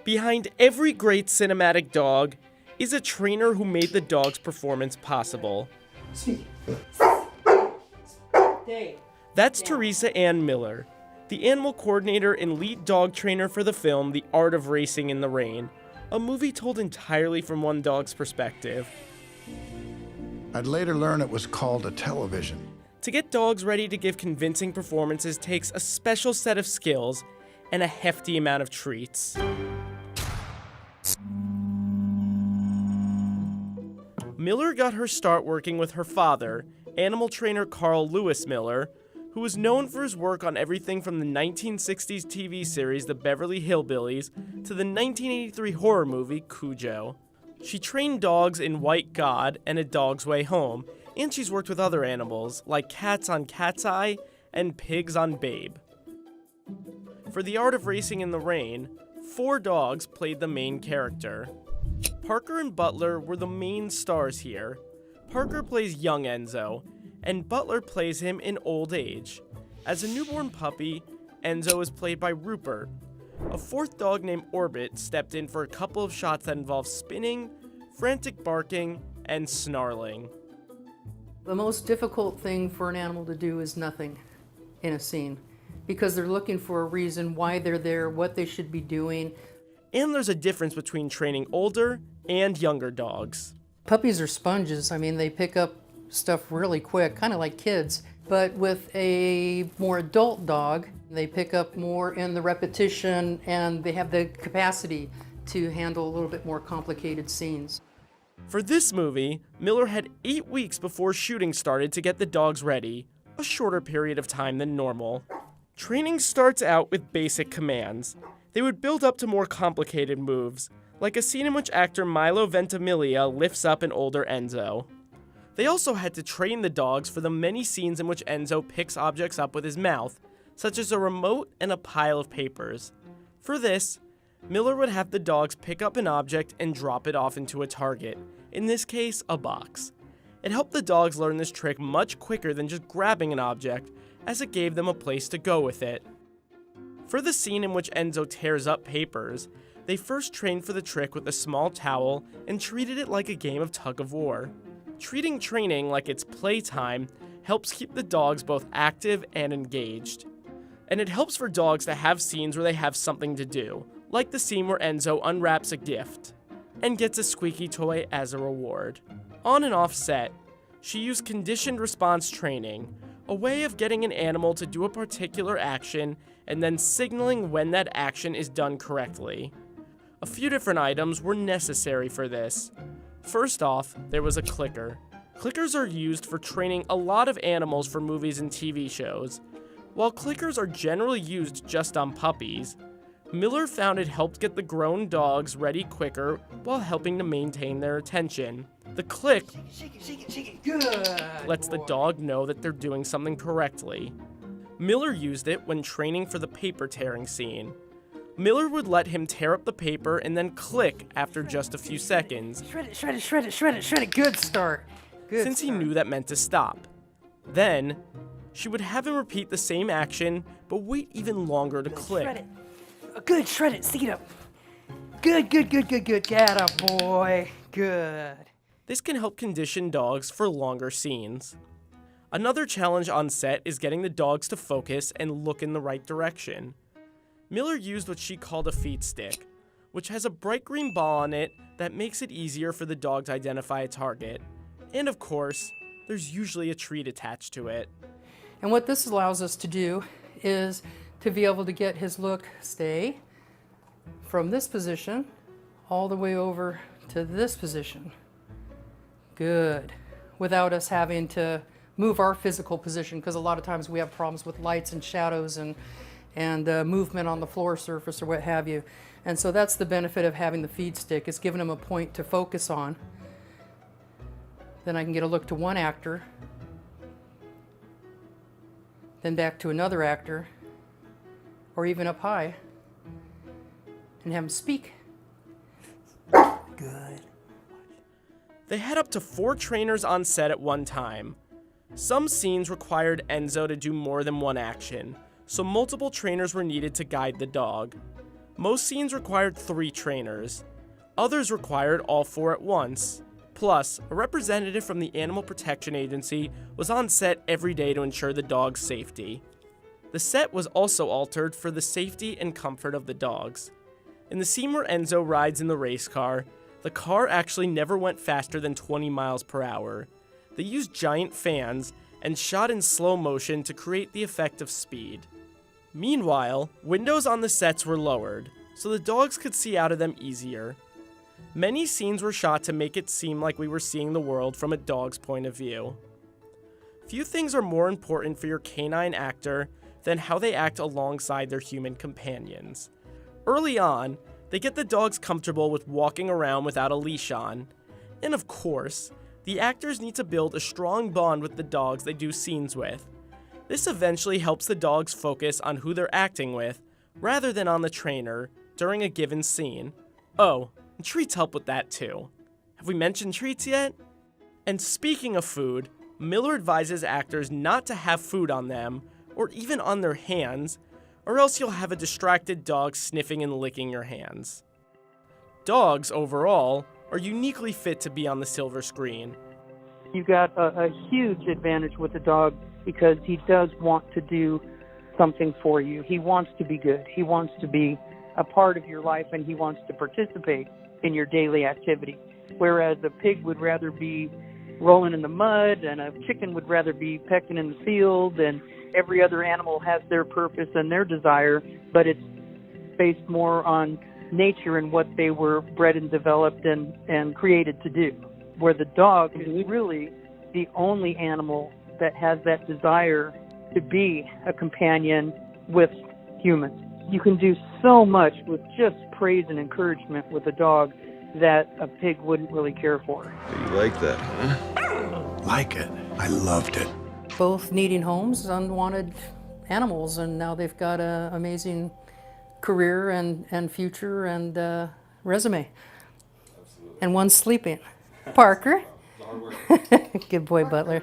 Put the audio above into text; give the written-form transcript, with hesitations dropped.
Behind every great cinematic dog is a trainer who made the dog's performance possible. That's Teresa Ann Miller, the animal coordinator and lead dog trainer for the film The Art of Racing in the Rain, a movie told entirely from one dog's perspective. I'd later learn it was called a television. To get dogs ready to give convincing performances takes a special set of skills and a hefty amount of treats. Miller got her start working with her father, animal trainer Carl Lewis Miller, who was known for his work on everything from the 1960s TV series The Beverly Hillbillies to the 1983 horror movie Cujo. She trained dogs in White God and A Dog's Way Home, and she's worked with other animals like cats on Cat's Eye and pigs on Babe. For The Art of Racing in the Rain, 4 dogs played the main character. Parker and Butler were the main stars here. Parker plays young Enzo, and Butler plays him in old age. As a newborn puppy, Enzo is played by Rupert. A 4th dog named Orbit stepped in for a couple of shots that involve spinning, frantic barking, and snarling. The most difficult thing for an animal to do is nothing in a scene, because they're looking for a reason why they're there, what they should be doing. And there's a difference between training older and younger dogs. Puppies are sponges. I mean, they pick up stuff really quick, kind of like kids. But with a more adult dog, they pick up more in the repetition and they have the capacity to handle a little bit more complicated scenes. For this movie, Miller had 8 weeks before shooting started to get the dogs ready, a shorter period of time than normal. Training starts out with basic commands. They would build up to more complicated moves, like a scene in which actor Milo Ventimiglia lifts up an older Enzo. They also had to train the dogs for the many scenes in which Enzo picks objects up with his mouth, such as a remote and a pile of papers. For this, Miller would have the dogs pick up an object and drop it off into a target, in this case, a box. It helped the dogs learn this trick much quicker than just grabbing an object, as it gave them a place to go with it. For the scene in which Enzo tears up papers, they first trained for the trick with a small towel and treated it like a game of tug-of-war. Treating training like it's playtime helps keep the dogs both active and engaged. And it helps for dogs to have scenes where they have something to do, like the scene where Enzo unwraps a gift and gets a squeaky toy as a reward. On and off set, she used conditioned response training, a way of getting an animal to do a particular action and then signaling when that action is done correctly. A few different items were necessary for this. First off, there was a clicker. Clickers are used for training a lot of animals for movies and TV shows. While clickers are generally used just on puppies, Miller found it helped get the grown dogs ready quicker while helping to maintain their attention. The click lets the dog know that they're doing something correctly. Miller used it when training for the paper tearing scene. Miller would let him tear up the paper and then click after just a few seconds. Shred it. Good start. Since he knew that meant to stop. Then, she would have him repeat the same action, but wait even longer to click. Shred it. Good, shred it. Seat up. Good. Get up, boy. Good. This can help condition dogs for longer scenes. Another challenge on set is getting the dogs to focus and look in the right direction. Miller used what she called a feed stick, which has a bright green ball on it that makes it easier for the dog to identify a target. And of course, there's usually a treat attached to it. And what this allows us to do is to be able to get his look stay from this position all the way over to this position. Good. Without us having to move our physical position, because a lot of times we have problems with lights and shadows and movement on the floor surface or what have you. And so that's the benefit of having the feed stick, is giving them a point to focus on. Then I can get a look to one actor, then back to another actor, or even up high, and have them speak. Good. They had up to 4 trainers on set at one time. Some scenes required Enzo to do more than one action, so multiple trainers were needed to guide the dog. Most scenes required 3 trainers. Others required all 4 at once. Plus, a representative from the Animal Protection Agency was on set every day to ensure the dog's safety. The set was also altered for the safety and comfort of the dogs. In the scene where Enzo rides in the race car, the car actually never went faster than 20 miles per hour. They used giant fans and shot in slow motion to create the effect of speed. Meanwhile, windows on the sets were lowered, so the dogs could see out of them easier. Many scenes were shot to make it seem like we were seeing the world from a dog's point of view. Few things are more important for your canine actor than how they act alongside their human companions. Early on, they get the dogs comfortable with walking around without a leash on. And of course, the actors need to build a strong bond with the dogs they do scenes with. This eventually helps the dogs focus on who they're acting with, rather than on the trainer, during a given scene. Oh, and treats help with that too. Have we mentioned treats yet? And speaking of food, Miller advises actors not to have food on them, or even on their hands, or else you'll have a distracted dog sniffing and licking your hands. Dogs, overall, are uniquely fit to be on the silver screen. You've got a huge advantage with the dog because he does want to do something for you. He wants to be good. He wants to be a part of your life, and he wants to participate in your daily activity. Whereas a pig would rather be rolling in the mud, and a chicken would rather be pecking in the field, and every other animal has their purpose and their desire, but it's based more on nature and what they were bred and developed and created to do. Where the dog is really the only animal that has that desire to be a companion with humans. You can do so much with just praise and encouragement with a dog that a pig wouldn't really care for. You like that, huh? Like it. I loved it. Both needing homes, unwanted animals, and now they've got an amazing career and future and resume. Absolutely. And one's sleeping. Parker. Good boy, Butler.